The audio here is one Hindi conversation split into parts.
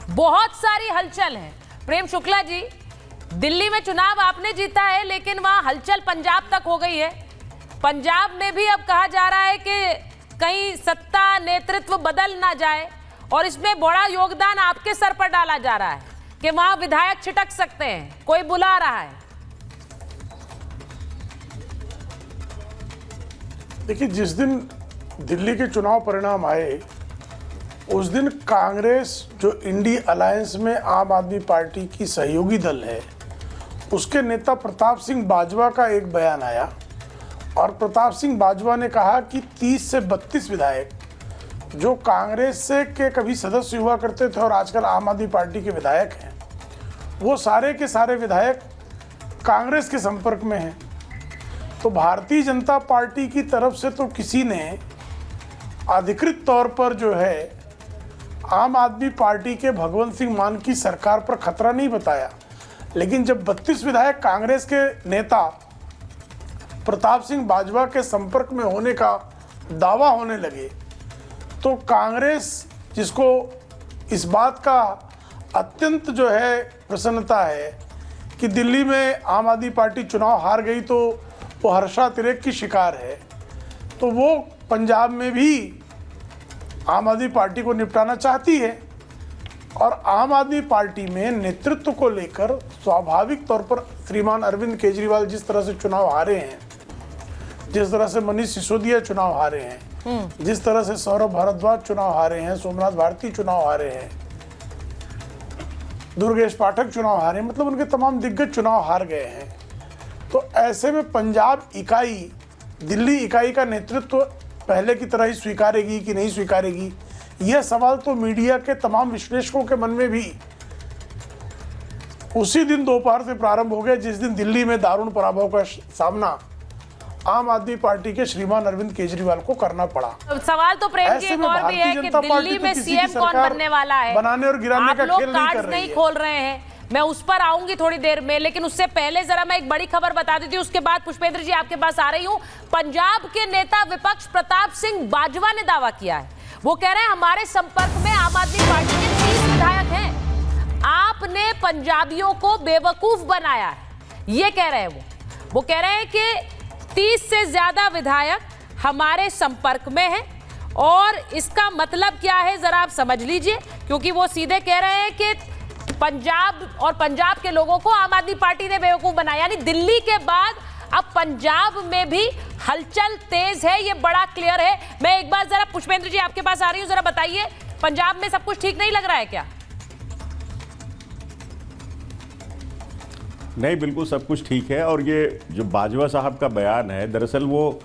बहुत सारी हलचल है। प्रेम शुक्ला जी, दिल्ली में चुनाव आपने जीता है, लेकिन वहां हलचल पंजाब तक हो गई है। पंजाब में भी अब कहा जा रहा है कि कहीं सत्ता नेतृत्व बदल ना जाए, और इसमें बड़ा योगदान आपके सर पर डाला जा रहा है कि वहां विधायक छिटक सकते हैं, कोई बुला रहा है। देखिए, जिस दिन दिल्ली के चुनाव परिणाम आए उस दिन कांग्रेस, जो इंडी अलायंस में आम आदमी पार्टी की सहयोगी दल है, उसके नेता प्रताप सिंह बाजवा का एक बयान आया और प्रताप सिंह बाजवा ने कहा कि 30 से 32 विधायक जो कांग्रेस से के कभी सदस्य हुआ करते थे और आजकल आम आदमी पार्टी के विधायक हैं, वो सारे के सारे विधायक कांग्रेस के संपर्क में हैं। तो भारतीय जनता पार्टी की तरफ से तो किसी ने अधिकृत तौर पर जो है आम आदमी पार्टी के भगवंत सिंह मान की सरकार पर खतरा नहीं बताया, लेकिन जब 32 विधायक कांग्रेस के नेता प्रताप सिंह बाजवा के संपर्क में होने का दावा होने लगे, तो कांग्रेस, जिसको इस बात का अत्यंत जो है प्रसन्नता है कि दिल्ली में आम आदमी पार्टी चुनाव हार गई तो वो हर्षातिरेक की शिकार है, तो वो पंजाब में भी आम आदमी पार्टी को निपटाना चाहती है। और आम आदमी पार्टी में नेतृत्व को लेकर स्वाभाविक तौर पर श्रीमान अरविंद केजरीवाल जिस तरह से चुनाव हारे हैं, जिस तरह से मनीष सिसोदिया चुनाव हारे हैं, जिस तरह से सौरभ भारद्वाज चुनाव हारे हैं, सोमनाथ भारती चुनाव हारे हैं, दुर्गेश पाठक चुनाव हारे, मतलब उनके तमाम दिग्गज चुनाव हार गए हैं। तो ऐसे में पंजाब इकाई, दिल्ली इकाई का नेतृत्व पहले की तरह ही स्वीकारेगी कि नहीं स्वीकारेगी, यह सवाल तो मीडिया के तमाम विश्लेषकों के मन में भी उसी दिन दोपहर से प्रारंभ हो गया जिस दिन दिल्ली में दारुण पराभव का सामना आम आदमी पार्टी के श्रीमान अरविंद केजरीवाल को करना पड़ा। सवाल तो प्रेम जी एक और भी है कि दिल्ली में सीएम कौन बनने वाला है, बनाने और गिराने का खेल नहीं कर रही नहीं खोल रहे हैं। मैं उस पर आऊंगी थोड़ी देर में, लेकिन उससे पहले जरा मैं एक बड़ी खबर बता देती हूँ, उसके बाद पुष्पेंद्र जी आपके पास आ रही हूँ। पंजाब के नेता विपक्ष प्रताप सिंह बाजवा ने दावा किया है, वो कह रहे हैं हमारे संपर्क में आम आदमी पार्टी के 30 विधायक हैं, आपने पंजाबियों को बेवकूफ बनाया है, ये कह रहे हैं वो कह रहे हैं कि 30 से ज्यादा विधायक हमारे संपर्क में हैं, और इसका मतलब क्या है जरा आप समझ लीजिए, क्योंकि वो सीधे कह रहे हैं कि पंजाब और पंजाब के लोगों को आम आदमी पार्टी ने बेवकूफ बनाया। यानी दिल्ली के बाद अब पंजाब में भी हलचल तेज है, ये बड़ा क्लियर है। मैं एक बार जरा पुष्पेंद्र जी आपके पास आ रही हूं, जरा बताइए पंजाब में सब कुछ ठीक नहीं लग रहा है क्या? नहीं, बिल्कुल सब कुछ ठीक है। और ये जो बाजवा साहब का बयान है, दरअसल वो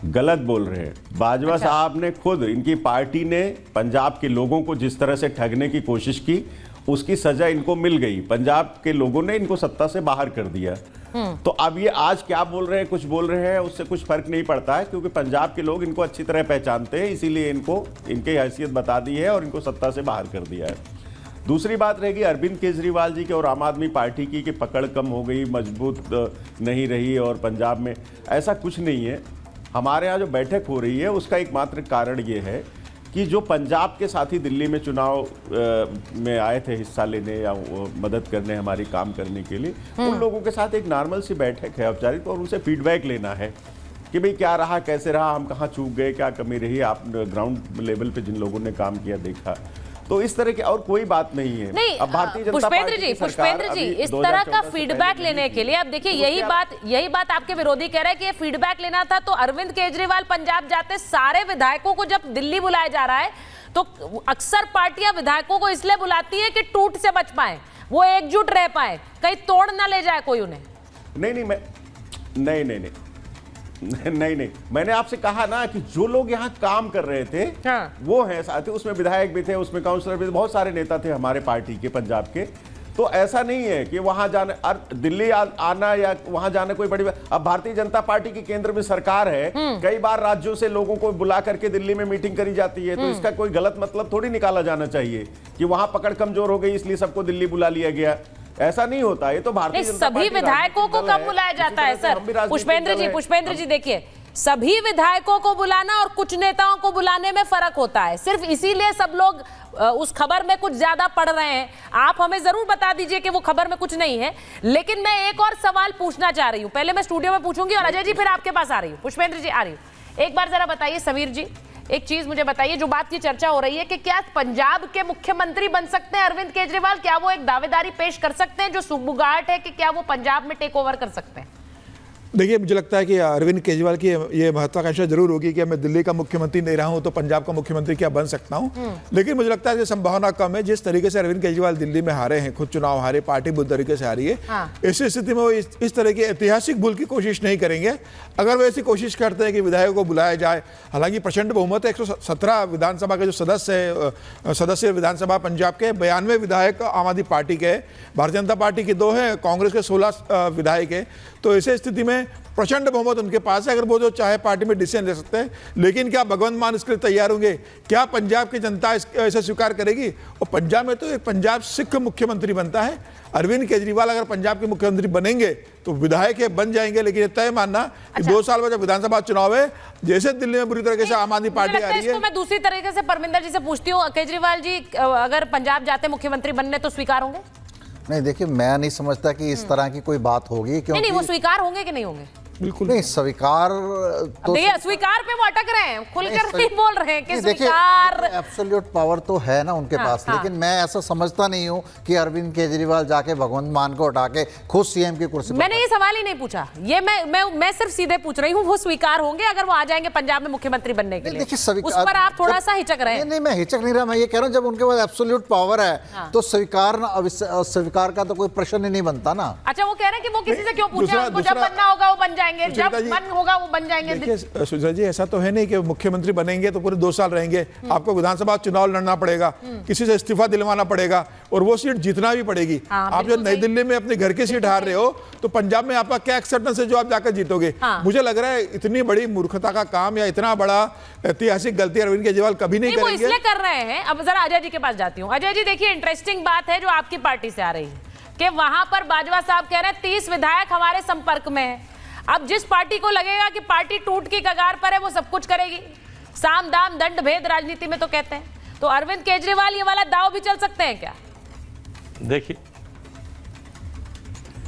गलत बोल रहे हैं। बाजवा साहब ने खुद, इनकी पार्टी ने पंजाब के लोगों को जिस तरह से ठगने की कोशिश की, उसकी सजा इनको मिल गई। पंजाब के लोगों ने इनको सत्ता से बाहर कर दिया। तो अब ये आज क्या बोल रहे हैं, कुछ बोल रहे हैं, उससे कुछ फर्क नहीं पड़ता है, क्योंकि पंजाब के लोग इनको अच्छी तरह पहचानते हैं, इसीलिए इनको इनकी हैसियत बता दी है और इनको सत्ता से बाहर कर दिया है। दूसरी बात रहेगी अरविंद केजरीवाल जी की और आम आदमी पार्टी की कि पकड़ कम हो गई, मजबूत नहीं रही, और पंजाब में ऐसा कुछ नहीं है। हमारे यहाँ जो बैठक हो रही है उसका एकमात्र कारण ये है कि जो पंजाब के साथी दिल्ली में चुनाव में आए थे हिस्सा लेने या मदद करने, हमारी काम करने के लिए, उन लोगों के साथ एक नॉर्मल सी बैठक है औपचारिक, और उनसे फीडबैक लेना है कि भाई क्या रहा, कैसे रहा, हम कहाँ चूक गए, क्या कमी रही, आप ग्राउंड लेवल पे जिन लोगों ने काम किया देखा। तो इस तरह की और कोई बात नहीं है। नहीं, अब भारतीय जनता पुष्पेंद्र जी इस तरह का फीडबैक लेने के लिए, अब देखिए यही बात आपके विरोधी कह रहे हैं कि ये फीडबैक लेना था, तो अरविंद केजरीवाल पंजाब जाते सारे विधायकों को जब दिल्ली बुलाया जा रहा है, तो अक्सर पार्टियां विधायकों को इसलिए बुलाती है कि टूट से बच पाए, वो एकजुट रह पाए, कहीं तोड़ ना ले जाए कोई उन्हें। नहीं, मैंने आपसे कहा ना कि जो लोग यहाँ काम कर रहे थे, हाँ, वो हैं साथी, उसमें विधायक भी थे, उसमें काउंसलर भी थे, बहुत सारे नेता थे हमारे पार्टी के पंजाब के। तो ऐसा नहीं है कि वहां जाने, दिल्ली आना या वहां जाना कोई बड़ी। अब भारतीय जनता पार्टी की केंद्र में सरकार है, कई बार राज्यों से लोगों को बुला करके दिल्ली में मीटिंग करी जाती है, तो इसका कोई गलत मतलब थोड़ी निकाला जाना चाहिए कि वहां पकड़ कमजोर हो गई इसलिए सबको दिल्ली बुला लिया गया। ऐसा नहीं होता। ये तो भारतीय जनता पार्टी, सभी विधायकों को कब बुलाया जाता है सर? पुष्पेंद्र जी देखिए, सभी विधायकों को बुलाना और कुछ नेताओं को बुलाने में फर्क होता है। सिर्फ इसीलिए सब लोग उस खबर में कुछ ज्यादा पढ़ रहे हैं। आप हमें जरूर बता दीजिए कि वो खबर में कुछ नहीं है। लेकिन मैं एक और सवाल पूछना चाह रही हूं, पहले मैं स्टूडियो में पूछूंगी और अजय जी फिर आपके पास आ रही हूं। पुष्पेंद्र जी आ रही हूं। एक बार जरा बताइए समीर जी, एक चीज मुझे बताइए, जो बात की चर्चा हो रही है कि क्या पंजाब के मुख्यमंत्री बन सकते हैं अरविंद केजरीवाल? क्या वो एक दावेदारी पेश कर सकते हैं जो सुगबुगाहट है कि क्या वो पंजाब में टेक ओवर कर सकते हैं? देखिए, मुझे लगता है कि अरविंद केजरीवाल की ये महत्वाकांक्षा जरूर होगी कि मैं दिल्ली का मुख्यमंत्री नहीं रहा हूं तो पंजाब का मुख्यमंत्री क्या बन सकता हूं। लेकिन मुझे लगता है कि संभावना कम है। जिस तरीके से अरविंद केजरीवाल दिल्ली में हारे हैं, खुद चुनाव हारे, पार्टी बुरी तरीके से हारी है, ऐसी स्थिति में वो इस तरह की ऐतिहासिक भूल की कोशिश नहीं करेंगे। अगर वो ऐसी कोशिश करते हैं कि विधायकों को बुलाया जाए, हालांकि प्रचंड बहुमत है, 117 विधानसभा के जो सदस्य विधानसभा पंजाब के, 92 विधायक आम आदमी पार्टी के, भारतीय जनता पार्टी के 2 हैं, कांग्रेस के 16 विधायक है। तो ऐसे स्थिति में प्रचंड बहुमत उनके पास है। अगर वो जो चाहे पार्टी में डिसीजन ले सकते हैं। लेकिन क्या भगवंत मान इसके लिए तैयार होंगे? क्या पंजाब की जनता ऐसा स्वीकार करेगी? और पंजाब में तो एक पंजाब सिख मुख्यमंत्री बनता है। अरविंद केजरीवाल अगर पंजाब के मुख्यमंत्री बनेंगे तो विधायक है, बन जाएंगे। लेकिन ये तय मानना कि 2 साल बाद जब विधानसभा चुनाव है, जैसे दिल्ली में बुरी तरीके से आम आदमी पार्टी आ रही है। मैं दूसरी तरीके से परमिंदर जी से पूछती हूँ, केजरीवाल जी अगर पंजाब जाते मुख्यमंत्री बनने तो स्वीकार होंगे? नहीं, देखिए, मैं नहीं समझता कि इस तरह की कोई बात होगी, क्योंकि नहीं, वो स्वीकार होंगे कि नहीं होंगे? बिल्कुल नहीं, स्वीकार तो स्वीकार पे वो अटक रहे हैं, खुलकर नहीं बोल रहे हैं कि स्वीकार। एब्सोल्यूट पावर तो है ना उनके पास। लेकिन मैं ऐसा समझता नहीं हूं कि अरविंद केजरीवाल जाके भगवंत मान को उठा के खुद सीएम की कुर्सी पर। मैंने ये सवाल ही नहीं पूछा, ये मैं सिर्फ सीधे पूछ रही हूँ, वो स्वीकार होंगे अगर वो आ जाएंगे पंजाब में मुख्यमंत्री बनने के लिए? उस पर आप थोड़ा सा हिचक रहे हैं। नहीं, मैं हिचक नहीं रहा, मैं ये कह रहा हूँ जब उनके पास एब्सोल्यूट पावर है तो स्वीकार का तो कोई प्रश्न ही नहीं बनता ना। अच्छा, वो कह रहे हैं कि वो किसी से क्यों पूछे, उनको जब बनना होगा वो बन जाएंगे, जब होगा वो बन जाएंगे। देखिए सुजय जी, ऐसा तो है नहीं कि मुख्यमंत्री बनेंगे तो पूरे 2 साल रहेंगे। आपको विधानसभा चुनाव लड़ना पड़ेगा, किसी से इस्तीफा दिलवाना पड़ेगा और वो सीट जीतना भी पड़ेगी। आप जो नई दिल्ली में अपने घर की सीट हार रहे हो तो पंजाब में आपका क्या एक्सेप्टेंस है जो आप जाकर जीतोगे? मुझे लग रहा है इतनी बड़ी मूर्खता का काम या इतना बड़ा ऐतिहासिक गलती अरविंद केजरीवाल कभी नहीं करेंगे। इसलिए कर रहे हैं। अब जरा अजय जी के पास जाती हूँ। अजय जी देखिए, इंटरेस्टिंग बात है जो आपकी पार्टी से आ रही है कि वहां पर बाजवा साहब कह रहे हैं 30 विधायक हमारे संपर्क में है। अब जिस पार्टी को लगेगा कि पार्टी टूट की कगार पर है वो सब कुछ करेगी। साम दाम दंड भेद राजनीति में तो कहते हैं। तो अरविंद केजरीवाल ये वाला दाव भी चल सकते हैं क्या? देखिए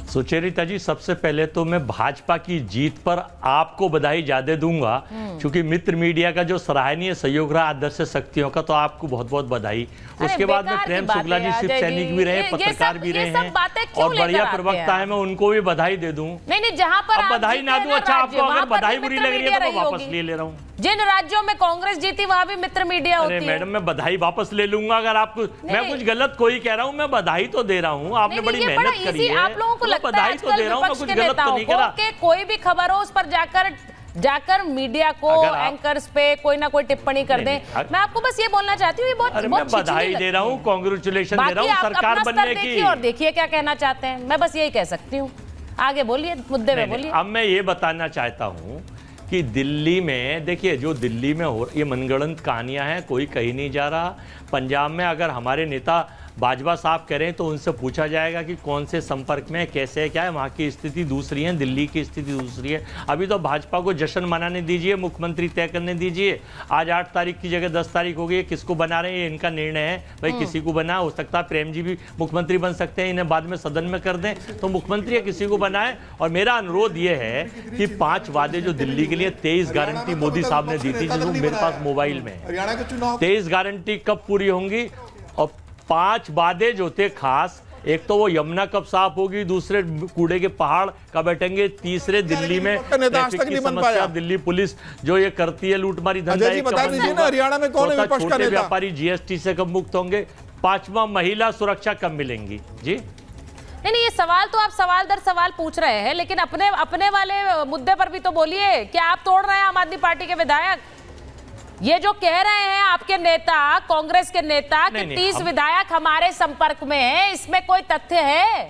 सुचेरिता जी, सबसे पहले तो मैं भाजपा की जीत पर आपको बधाई ज्यादा दूंगा, क्योंकि मित्र मीडिया का जो सराहनीय सहयोग रहा आदर्श शक्तियों का, तो आपको बहुत बहुत बधाई। उसके बाद में प्रेम शुक्ला जी शिव सैनिक भी रहे, पत्रकार भी रहे हैं और बढ़िया प्रवक्ता है, मैं उनको भी बधाई दे दूं। नहीं, जहां पर बधाई ना दूं, अच्छा आपको अगर बधाई बुरी लग रही है तो मैं वापस ले रहा हूँ। जिन राज्यों में कांग्रेस जीती वहां भी मित्र मीडिया होती है। अरे मैडम, मैं बधाई वापस ले लूंगा अगर आपको मैं कुछ गलत कोई कह रहा हूं। मैं बधाई तो दे रहा हूं, आपने बड़ी मेहनत करी है। आप लोगों को लगता है बधाई तो दे रहा हूं, मैं कुछ गलत तो नहीं करा। कोई भी खबर हो उस पर जाकर मीडिया को एंकर्स पे कोई ना कोई टिप्पणी कर दें। मैं आपको बस ये बोलना चाहती हूँ, ये बहुत मैं बधाई दे रहा हूँ, कांग्रेचुलेशन दे रहा हूँ सरकार बनने की। और देखिए क्या कहना चाहते हैं, मैं बस यही कह सकती हूँ। आगे बोलिए, मुद्दे में बोलिए। अब मैं ये बताना चाहता हूँ कि दिल्ली में देखिए, जो दिल्ली में हो ये मनगढ़ंत कहानियां हैं, कोई कहीं नहीं जा रहा। पंजाब में अगर हमारे नेता बाजवा साहब करें तो उनसे पूछा जाएगा कि कौन से संपर्क में कैसे क्या है। वहाँ की स्थिति दूसरी है, दिल्ली की स्थिति दूसरी है। अभी तो भाजपा को जश्न मनाने दीजिए, मुख्यमंत्री तय करने दीजिए। आज 8 तारीख की जगह 10 तारीख हो गई, किसको बना रहे हैं ये इनका निर्णय है। भाई किसी को बना, हो सकता है प्रेम जी भी मुख्यमंत्री बन सकते हैं, इन्हें बाद में सदन में कर दें तो मुख्यमंत्री या किसी को बनाए। और मेरा अनुरोध ये है कि 5 वादे जो दिल्ली के लिए 23 गारंटी मोदी साहब ने दी थी, जो मेरे पास मोबाइल में 23 गारंटी कब पूरी होंगी? और 5 वादे जो थे खास, एक तो वो यमुना कब साफ होगी, दूसरे कूड़े के पहाड़ कब बैठेंगे, तीसरे दिल्ली में ट्रैफिक की समस्या, दिल्ली पुलिस जो ये करती है लूटमारी हरियाणा में कौन है विपक्ष का नेता? व्यापारी जीएसटी से कब मुक्त होंगे? 5वां महिला सुरक्षा कब मिलेंगी? जी नहीं, ये सवाल तो आप सवाल दर सवाल पूछ रहे हैं, लेकिन अपने वाले मुद्दे पर भी तो बोलिए। क्या आप तोड़ रहे हैं आम आदमी पार्टी के विधायक? ये जो कह रहे हैं आपके नेता, कांग्रेस के नेता कि 30 विधायक हमारे संपर्क में हैं, इसमें कोई तथ्य है?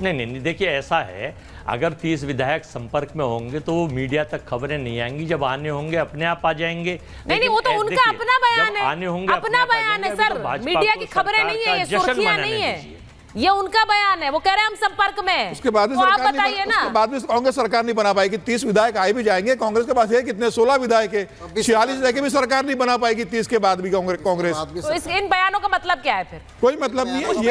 नहीं, देखिए ऐसा है, अगर 30 विधायक संपर्क में होंगे तो वो मीडिया तक खबरें नहीं आएंगी। जब आने होंगे अपने आप आ जाएंगे। नहीं, वो तो उनका अपना बयान है, आने होंगे अपना बयान है सर, मीडिया की खबरें नहीं है, ये सुर्खियां नहीं है। ये उनका बयान है, वो कह रहे हैं हम संपर्क में हैं। उसके बाद भी तो आप सरकार बताइए ना। उसके बाद भी कांग्रेस सरकार नहीं बना पाएगी। 30 विधायक आए भी जाएंगे, कांग्रेस के पास है कितने, 16 विधायक है, 46 रह के भी सरकार नहीं बना पाएगी 30 के बाद भी कांग्रेस। तो इन बयानों का मतलब क्या है फिर? कोई मतलब नहीं है।